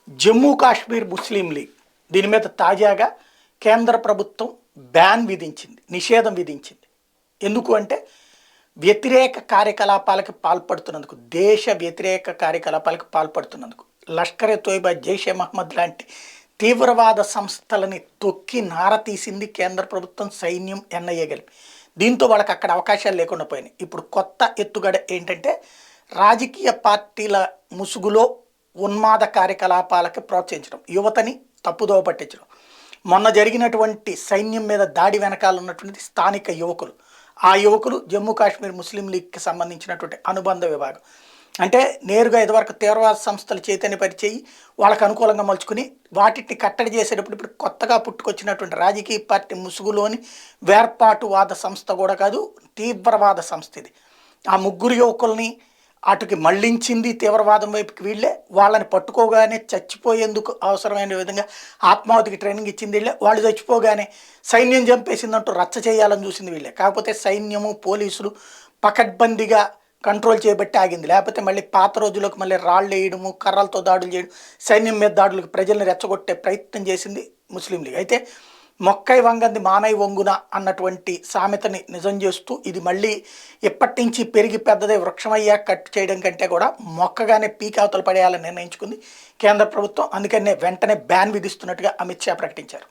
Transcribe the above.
జమ్మూ కాశ్మీర్ ముస్లిం league దీని మీద తాజాగా కేంద్ర ప్రభుత్వం బ్యాన్ విధించింది, నిషేధం విధించింది. ఎందుకు అంటే వ్యతిరేక కార్యకలాపాలకు పాల్పడుతున్నందుకు, దేశ వ్యతిరేక కార్యకలాపాలకు పాల్పడుతున్నందుకు. లష్కర్ ఎ తోయిబా, జైషే మహమ్మద్ లాంటి తీవ్రవాద సంస్థలని తొక్కి నారతీసింది కేంద్ర ప్రభుత్వం, సైన్యం, ఎన్ఐఏ కలిపి. దీంతో వాళ్ళకి అక్కడ అవకాశాలు లేకుండా పోయినాయి. ఇప్పుడు కొత్త ఎత్తుగడ ఏంటంటే రాజకీయ పార్టీల ముసుగులో ఉన్మాద కార్యకలాపాలకి ప్రోత్సహించడం, యువతని తప్పుదోవ పట్టించడం. మొన్న జరిగినటువంటి సైన్యం మీద దాడి వెనకాల ఉన్నటువంటి స్థానిక యువకులు, ఆ యువకులు జమ్మూ కాశ్మీర్ ముస్లిం లీగ్కి సంబంధించినటువంటి అనుబంధ విభాగం. అంటే నేరుగా ఇదివరకు తీవ్రవాద సంస్థలు చైతన్యపరిచేయి వాళ్ళకు అనుకూలంగా మలుచుకుని వాటిని కట్టడి చేసేటప్పుడు ఇప్పుడు కొత్తగా పుట్టుకొచ్చినటువంటి రాజకీయ పార్టీ ముసుగులోని వేర్పాటువాద సంస్థ కూడా కాదు, తీవ్రవాద సంస్థ ఇది. ఆ ముగ్గురు యువకుల్ని అటుకి మళ్లించింది తీవ్రవాదం వైపుకి. వీళ్ళే వాళ్ళని పట్టుకోగానే చచ్చిపోయేందుకు అవసరమైన విధంగా ఆత్మాహుతికి ట్రైనింగ్ ఇచ్చింది వీళ్ళే. వాళ్ళు చచ్చిపోగానే సైన్యం చంపేసిందంటూ రచ్చ చేయాలని చూసింది వీళ్ళే. కాకపోతే సైన్యము, పోలీసులు పకడ్బందీగా కంట్రోల్ చేయబట్టి ఆగింది. లేకపోతే మళ్ళీ పాత రోజులకు మళ్ళీ రాళ్ళు వేయడము, కర్రలతో దాడులు చేయడం, సైన్యం మీద దాడులకు ప్రజల్ని రెచ్చగొట్టే ప్రయత్నం చేసింది ముస్లిం లీగ్. అయితే మొక్కై వంగంది మానై వంగున అన్నటువంటి సామెతని నిజం చేస్తూ ఇది మళ్ళీ ఎప్పటి నుంచి పెరిగి పెద్దదే వృక్షమయ్యా కట్ చేయడం కంటే కూడా మొక్కగానే పీక్ అవతల పడేయాలని నిర్ణయించుకుంది కేంద్ర ప్రభుత్వం. అందుకనే వెంటనే బ్యాన్ విధిస్తున్నట్టుగా అమిత్ షా ప్రకటించారు.